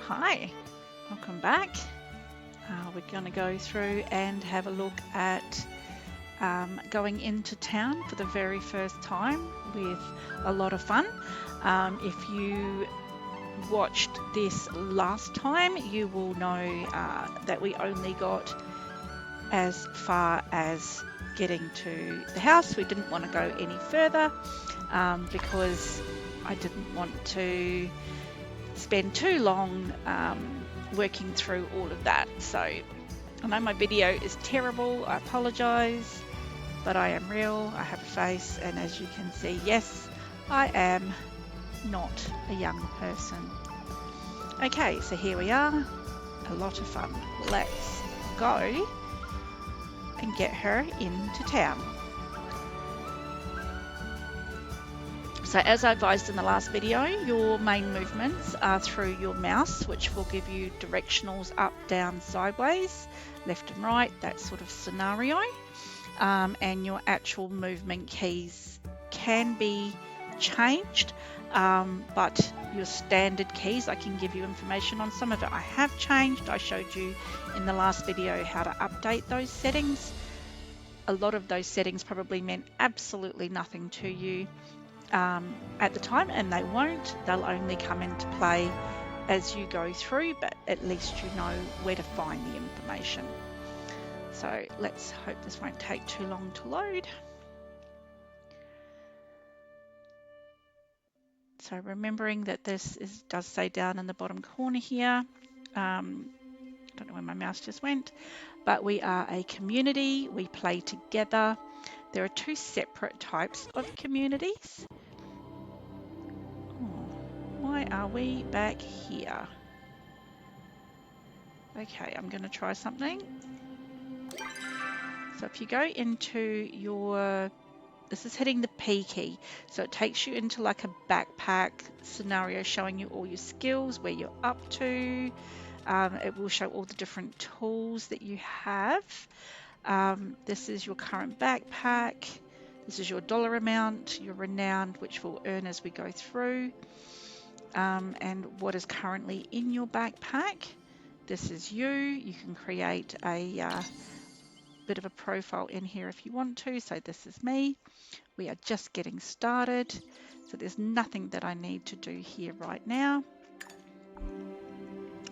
Hi, welcome back. We're going to go through and have a look at going into town for the very first time with a lot of fun. If you watched this last time, you will know that we only got as far as getting to the house. We didn't want to go any further because I didn't want to spend too long working through all of that. So I know my video is terrible, I apologize, but I am real, I have a face, and as you can see, yes, I am not a young person. Okay, so here we are, a lot of fun. Let's go and get her into town. So as I advised in the last video, your main movements are through your mouse, which will give you directionals up, down, sideways, left and right, that sort of scenario. And your actual movement keys can be changed, but your standard keys, I can give you information on some of it. I have changed. I showed you in the last video how to update those settings. A lot of those settings probably meant absolutely nothing to you at the time, and they won't. They'll only come into play as you go through, but at least you know where to find the information. So let's hope this won't take too long to load. So remembering that this does say down in the bottom corner here. I don't know where my mouse just went, but we are a community. We play together. There are two separate types of communities. Why are we back here? Okay, I'm going to try something. So if you go into your, this is hitting the P key, so it takes you into like a backpack scenario showing you all your skills, where you're up to. It will show all the different tools that you have. This is your current backpack. This is your dollar amount, your renowned, which we'll earn as we go through, and what is currently in your backpack. This is you. You can create a bit of a profile in here if you want to. So this is me. We are just getting started. So there's nothing that I need to do here right now.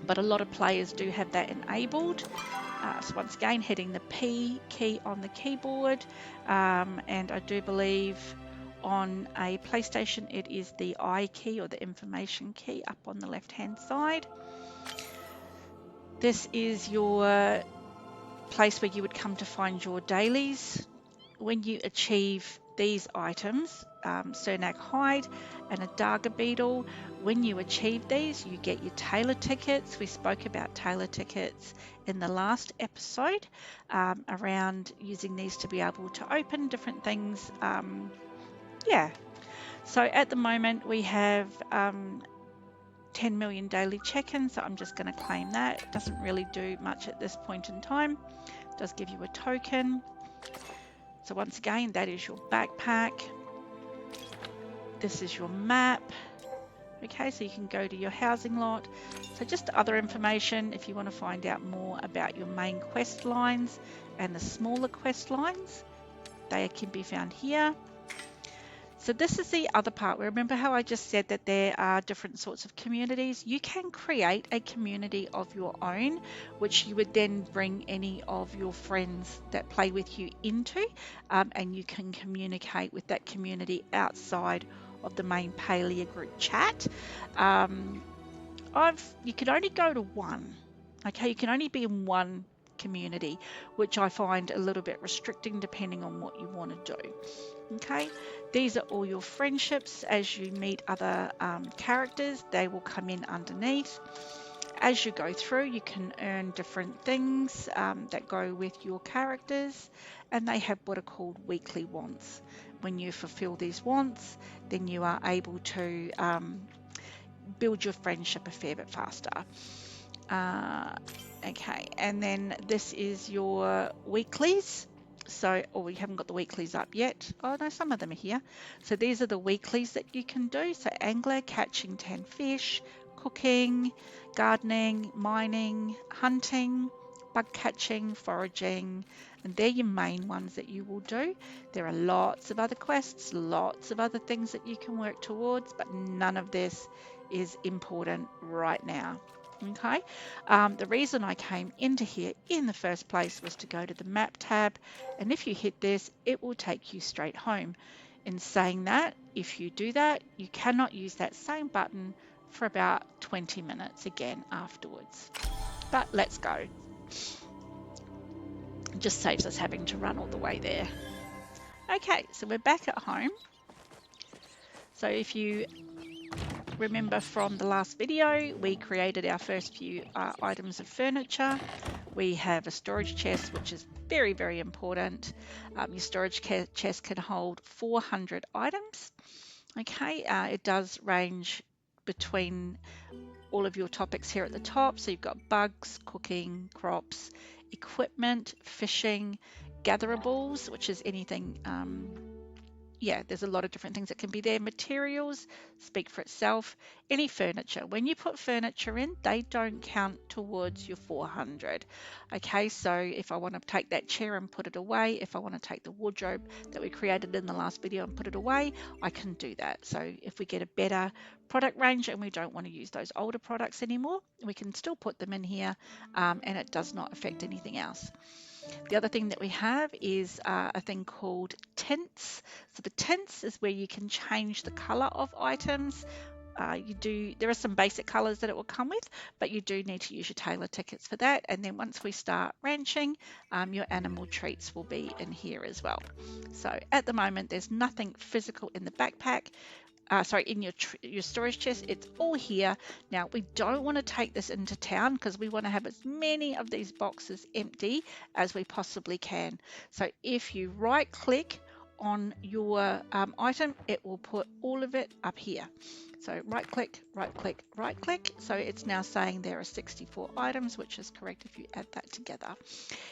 But a lot of players do have that enabled. So once again, hitting the P key on the keyboard. And I do believe on a PlayStation, it is the I key or the information key up on the left-hand side. This is your place where you would come to find your dailies. When you achieve these items, Cernak hide and a Darga beetle, when you achieve these, you get your tailor tickets. We spoke about tailor tickets in the last episode around using these to be able to open different things. Yeah, so at the moment we have 10 million daily check-ins, so I'm just going to claim that. It doesn't really do much at this point in time. It does give you a token. So once again, that is your backpack. This is your map. Okay, so you can go to your housing lot. So just other information if you want to find out more about your main quest lines and the smaller quest lines, they can be found here. So this is the other part. Remember how I just said that there are different sorts of communities? You can create a community of your own, which you would then bring any of your friends that play with you into, and you can communicate with that community outside of the main Palia group chat. You can only go to one. Okay, you can only be in one community, which I find a little bit restricting depending on what you want to do. Okay, these are all your friendships. As you meet other characters, they will come in underneath. As you go through, you can earn different things that go with your characters, and they have what are called weekly wants. When you fulfill these wants, then you are able to build your friendship a fair bit faster. Okay, and then this is your weeklies. So, we haven't got the weeklies up yet. Oh no, some of them are here. So these are the weeklies that you can do. So angler, catching 10 fish, cooking, gardening, mining, hunting, bug catching, foraging, and they're your main ones that you will do. There are lots of other quests, lots of other things that you can work towards, but none of this is important right now. Okay, the reason I came into here in the first place was to go to the map tab, and if you hit this, it will take you straight home. In saying that, if you do that, you cannot use that same button for about 20 minutes again afterwards. But let's go. It just saves us having to run all the way there. Okay, so we're back at home. So if you remember from the last video, we created our first few items of furniture. We have a storage chest, which is very, very important. Your storage chest can hold 400 items. Okay, it does range between all of your topics here at the top. So you've got bugs, cooking, crops, equipment, fishing, gatherables, which is anything, yeah, there's a lot of different things that can be there. Materials speak for itself. Any furniture. When you put furniture in, they don't count towards your 400. Okay, so if I want to take that chair and put it away, if I want to take the wardrobe that we created in the last video and put it away, I can do that. So if we get a better product range and we don't want to use those older products anymore, we can still put them in here, and it does not affect anything else. The other thing that we have is a thing called tints. So the tints is where you can change the color of items. There are some basic colors that it will come with, but you do need to use your tailor tickets for that. And then once we start ranching, your animal treats will be in here as well. So at the moment, there's nothing physical in the backpack. In your storage chest. It's all here. Now we don't want to take this into town because we want to have as many of these boxes empty as we possibly can. So if you right click on your item, it will put all of it up here. So right click, right click, right click. So it's now saying there are 64 items, which is correct if you add that together.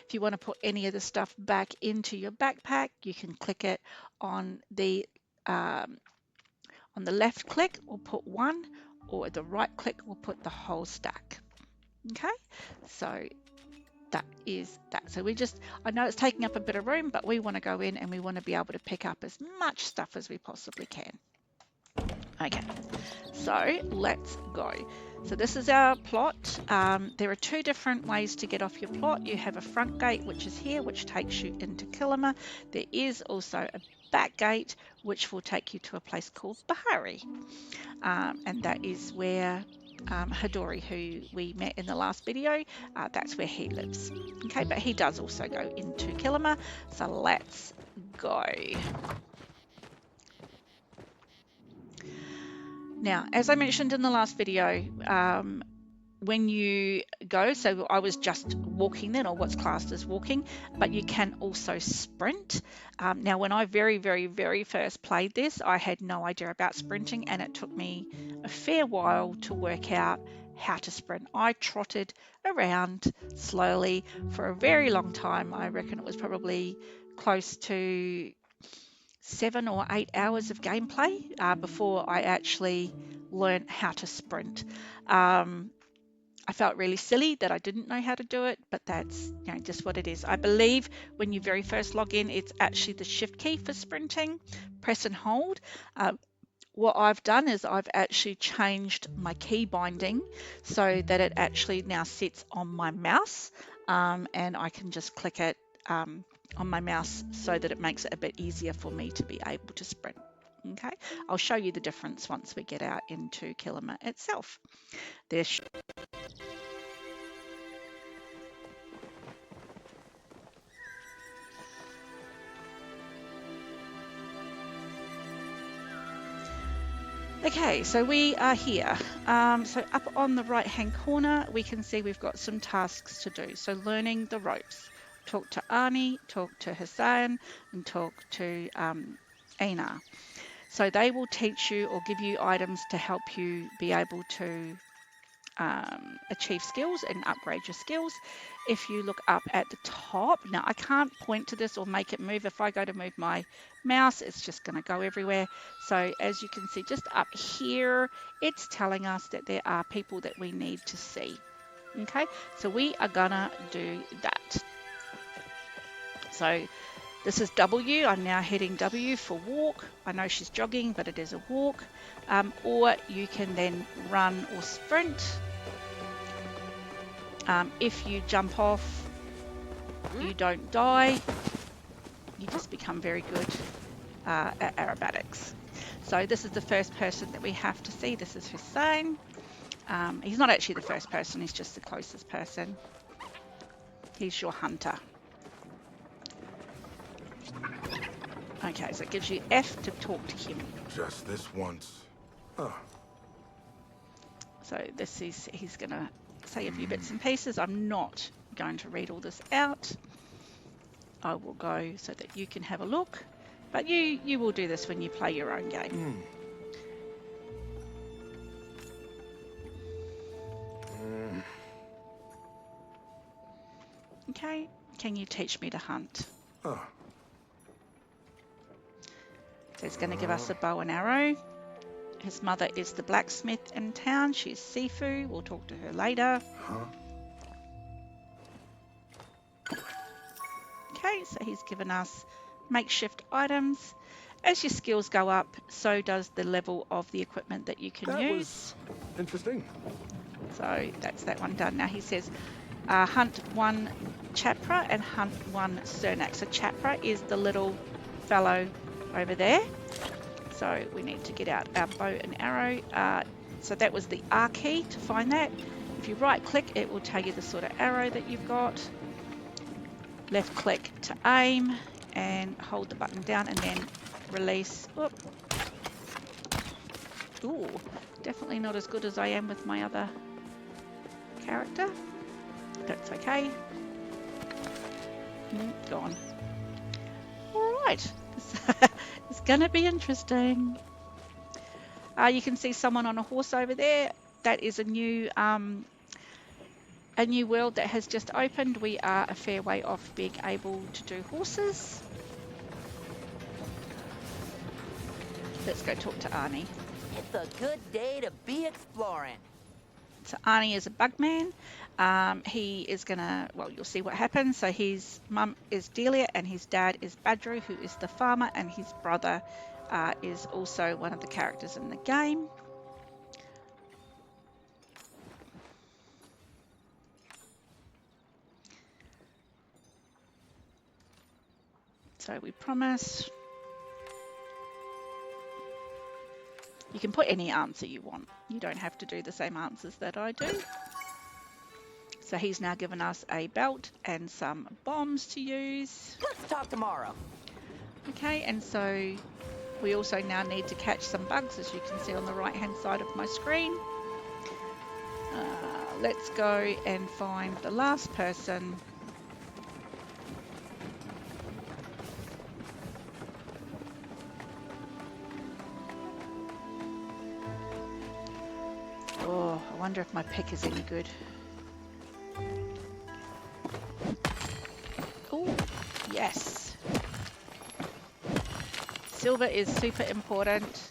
If you want to put any of the stuff back into your backpack, you can click it on the left click, we'll put one, or the right click, we'll put the whole stack. Okay, so that is that. So I know it's taking up a bit of room, but we want to go in and we want to be able to pick up as much stuff as we possibly can. Okay, so let's go. So this is our plot. There are two different ways to get off your plot. You have a front gate, which is here, which takes you into Kilima. There is also a back gate, which will take you to a place called Bahari. And that is where Hadori, who we met in the last video, that's where he lives. Okay, but he does also go into Kilima. So let's go. Now, as I mentioned in the last video, when you go, so I was just walking then, or what's classed as walking, but you can also sprint. Now, when I very first played this, I had no idea about sprinting, and it took me a fair while to work out how to sprint. I trotted around slowly for a very long time. I reckon it was probably close to 7 or 8 hours of gameplay before I actually learned how to sprint. I felt really silly that I didn't know how to do it, but that's just what it is. I believe when you very first log in, it's actually the shift key for sprinting. Press and hold. What I've done is I've actually changed my key binding so that it actually now sits on my mouse, and I can just click it on my mouse so that it makes it a bit easier for me to be able to sprint. Okay, I'll show you the difference once we get out into Kilima itself. There's Okay, so we are here. So up on the right hand corner, we can see we've got some tasks to do. So learning the ropes. Talk to Ani, talk to Hassan, and talk to Einar. So they will teach you or give you items to help you be able to achieve skills and upgrade your skills. If you look up at the top, now I can't point to this or make it move. If I go to move my mouse, it's just going to go everywhere. So as you can see just up here, it's telling us that there are people that we need to see. Okay, so we are gonna do that. So this is W. I'm now heading W for walk. I know she's jogging, but it is a walk. Or you can then run or sprint. If you jump off, you don't die. You just become very good at aerobatics. So this is the first person that we have to see. This is Hussein. He's not actually the first person, he's just the closest person. He's your hunter. Okay, so it gives you F to talk to him. Just this once. Huh. So this is, he's going to say a few bits and pieces. I'm not going to read all this out. I will go so that you can have a look. But you will do this when you play your own game. Okay, can you teach me to hunt? So it's going to give us a bow and arrow. His mother is the blacksmith in town. She's Sifu. We'll talk to her later. Okay, so he's given us makeshift items. As your skills go up, so does the level of the equipment that you can use. Interesting. So that's that one done. Now he says hunt one chapra and hunt one cernak. So chapra is the little fellow over there. So we need to get out our bow and arrow. So that was the R key to find that. If you right click, it will tell you the sort of arrow that you've got. Left click to aim and hold the button down and then release. Whoop. Ooh, definitely not as good as I am with my other character. That's okay. Gone. Alright. It's gonna be interesting. You can see someone on a horse over there. That is a new world that has just opened. We are a fair way off being able to do horses. Let's go talk to Arnie. It's a good day to be exploring. So Arnie is a bugman. He is gonna, well, you'll see what happens. So his mum is Delia and his dad is Badru, who is the farmer, and his brother is also one of the characters in the game. So we promise. You can put any answer you want. You don't have to do the same answers that I do. So he's now given us a belt and some bombs to use. Let's talk tomorrow. Okay, and so we also now need to catch some bugs, as you can see on the right hand side of my screen. Let's go and find the last person. Oh, I wonder if my pick is any good. Oh, yes. Silver is super important.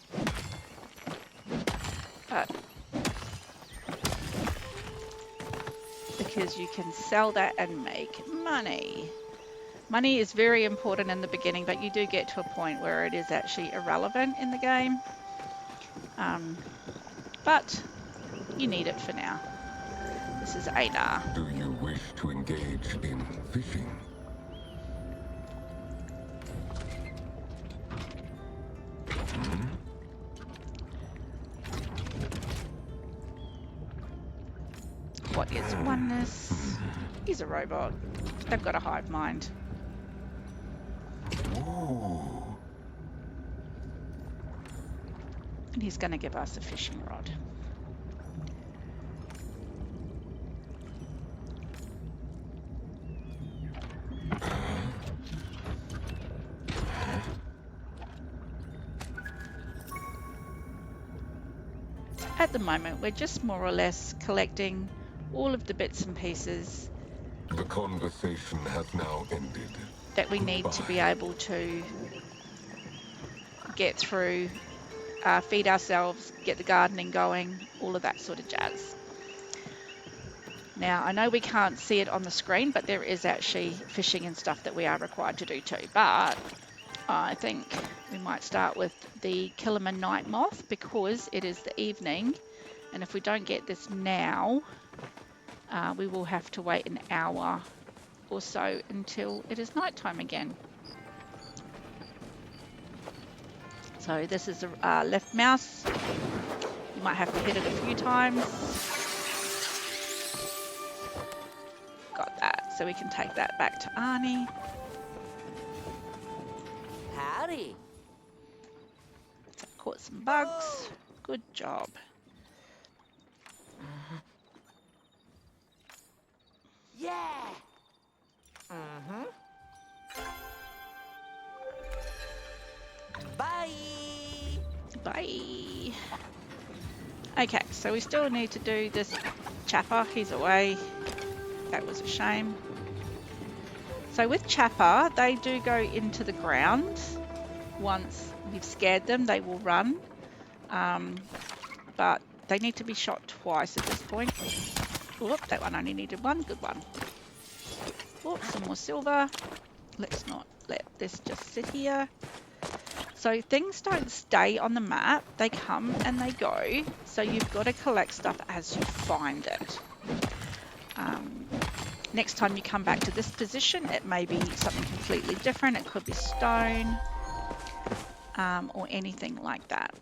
Because you can sell that and make money. Money is very important in the beginning, but you do get to a point where it is actually irrelevant in the game. But you need it for now. This is Adar. Do you wish to engage in fishing? What is oneness? He's a robot. They've got a hive mind. Ooh. And he's going to give us a fishing rod. at the moment we're just more or less collecting all of the bits and pieces The conversation has now ended. that we need to be able to get through, feed ourselves, get the gardening going, all of that sort of jazz. Now, I know we can't see it on the screen, but there is actually fishing and stuff that we are required to do too. But I think we might start with the Killerman night moth because it is the evening. And if we don't get this now, we will have to wait an hour or so until it is nighttime again. So this is the left mouse. You might have to hit it a few times. Got that. So we can take that back to Arnie. Howdy. Caught some bugs. Good job. Yeah. Mm-hmm. Bye. Bye. Okay, so we still need to do this Chapper. He's away. That was a shame. So with Chapper, they do go into the ground. Once you've scared them, they will run. But they need to be shot twice at this point. Whoop, that one only needed one. Good one. Whoop, some more silver. Let's not let this just sit here. So things don't stay on the map. They come and they go. So you've got to collect stuff as you find it. Next time you come back to this position, it may be something completely different. It could be stone or anything like that.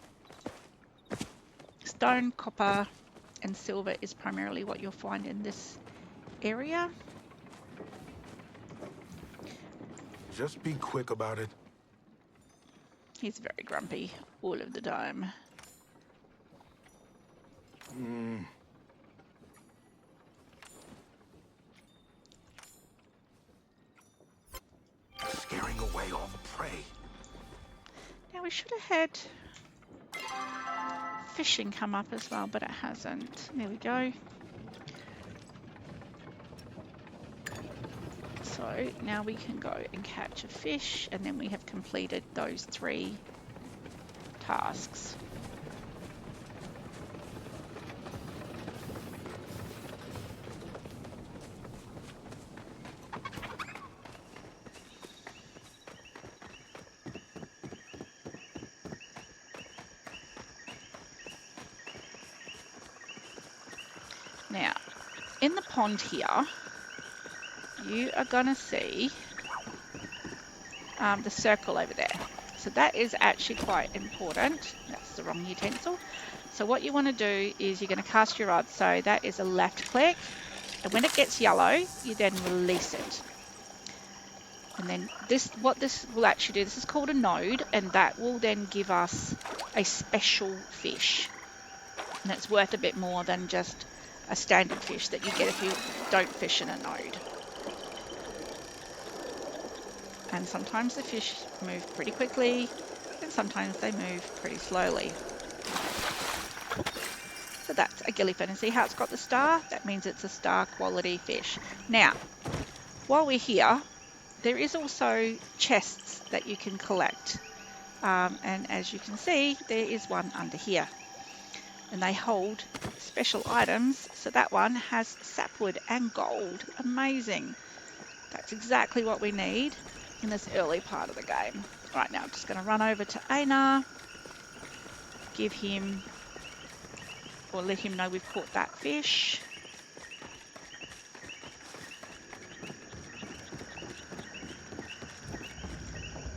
Stone, copper, and silver is primarily what you'll find in this area. Just be quick about it. He's very grumpy all of the time. Scaring away all the prey. Now we should have had fishing come up as well, but it hasn't. There we go. So now we can go and catch a fish, and then we have completed those 3 tasks. Now, in the pond here, you are going to see the circle over there. So that is actually quite important. That's the wrong utensil. So what you want to do is you're going to cast your rod. So that is a left click. And when it gets yellow, you then release it. And then what this will actually do, this is called a node, and that will then give us a special fish. And it's worth a bit more than just a standard fish that you get if you don't fish in a node. And sometimes the fish move pretty quickly, and sometimes they move pretty slowly. So that's a gillyfin, and see how it's got the star? That means it's a star quality fish. Now, while we're here, there is also chests that you can collect. And as you can see, there is one under here. And they hold special items. So that one has sapwood and gold. Amazing. That's exactly what we need in this early part of the game. Right, now I'm just going to run over to Einar, give him, or let him know we've caught that fish.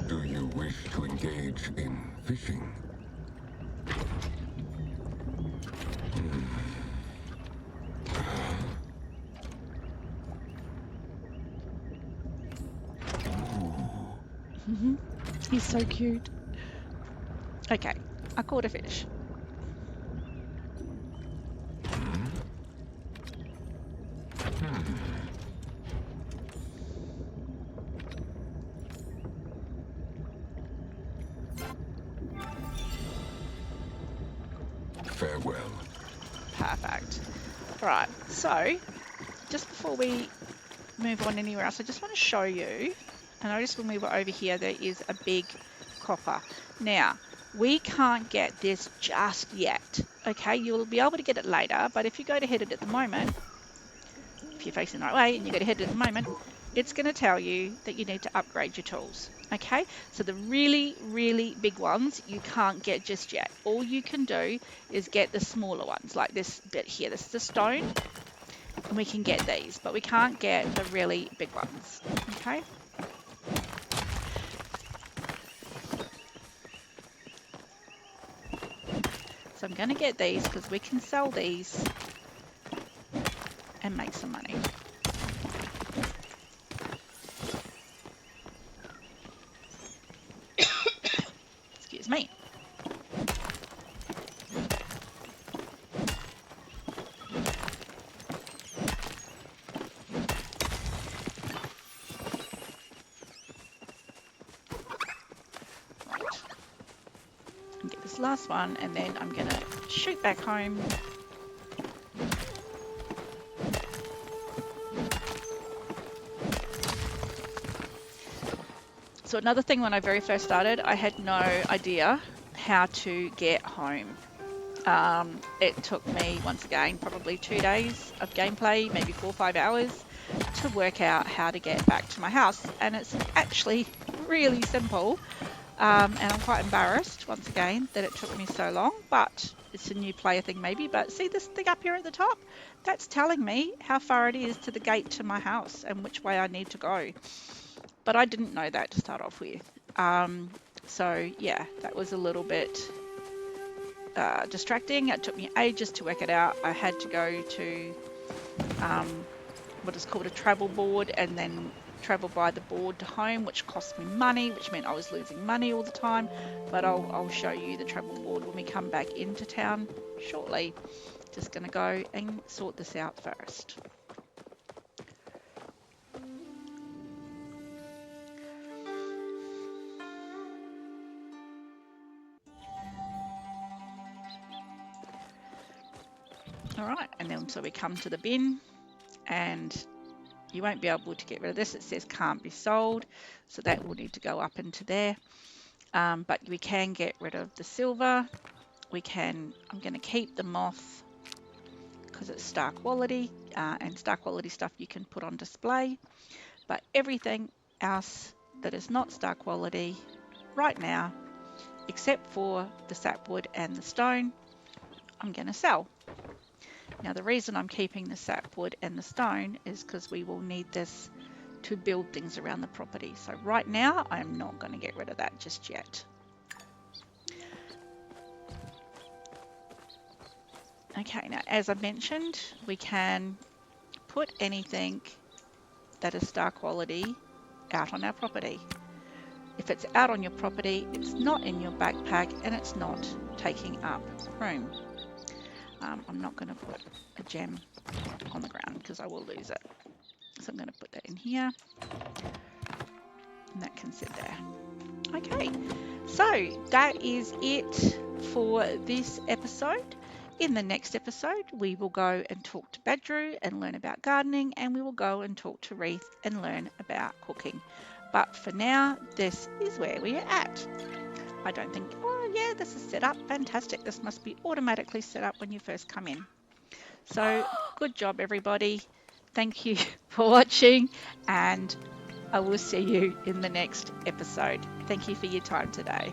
Do you wish to engage in fishing? He's so cute. Okay, I caught a fish. Farewell. Right, so just before we move on anywhere else, I just want to show you, and notice when we were over here, there is a big copper. Now, we can't get this just yet, okay? You'll be able to get it later, but if you go to hit it at the moment, if you're facing the right way and you go to hit it at the moment, it's going to tell you that you need to upgrade your tools, okay? So the really, really big ones you can't get just yet. All you can do is get the smaller ones, like this bit here. This is the stone, and we can get these, but we can't get the really big ones, okay? So I'm going to get these because we can sell these and make some money. Excuse me. Right. And get this last one, and then I'm going to shoot back home. So another thing, when I very first started, I had no idea how to get home. It took me, once again, probably 2 days of gameplay, maybe 4 or 5 hours, to work out how to get back to my house. And it's actually really simple. And I'm quite embarrassed, once again, that it took me so long, but it's a new player thing maybe. But see this thing up here at the top? That's telling me how far it is to the gate to my house and which way I need to go. But I didn't know that to start off with. So yeah, that was a little bit distracting. It took me ages to work it out. I had to go to what is called a travel board and then travel by the board to home, which cost me money, which meant I was losing money all the time. But I'll show you the travel board when we come back into town shortly. Just going to go and sort this out first. All right, and then so we come to the bin, and you won't be able to get rid of this. It says can't be sold, so that will need to go up into there. But we can get rid of the silver. I'm going to keep the moth because it's star quality, and star quality stuff you can put on display. But everything else that is not star quality right now, except for the sapwood and the stone, I'm going to sell. Now the reason I'm keeping the sapwood and the stone is because we will need this to build things around the property. So right now I'm not going to get rid of that just yet. Okay, now as I mentioned, we can put anything that is star quality out on our property. If it's out on your property, it's not in your backpack and it's not taking up room. I'm not going to put a gem on the ground because I will lose it. So I'm going to put that in here, and that can sit there. Okay, so that is it for this episode. In the next episode, we will go and talk to Badru and learn about gardening, and we will go and talk to Reith and learn about cooking. But for now, this is where we are at. I don't think, oh yeah, this is set up. Fantastic. This must be automatically set up when you first come in. So good job, everybody. Thank you for watching, and I will see you in the next episode. Thank you for your time today.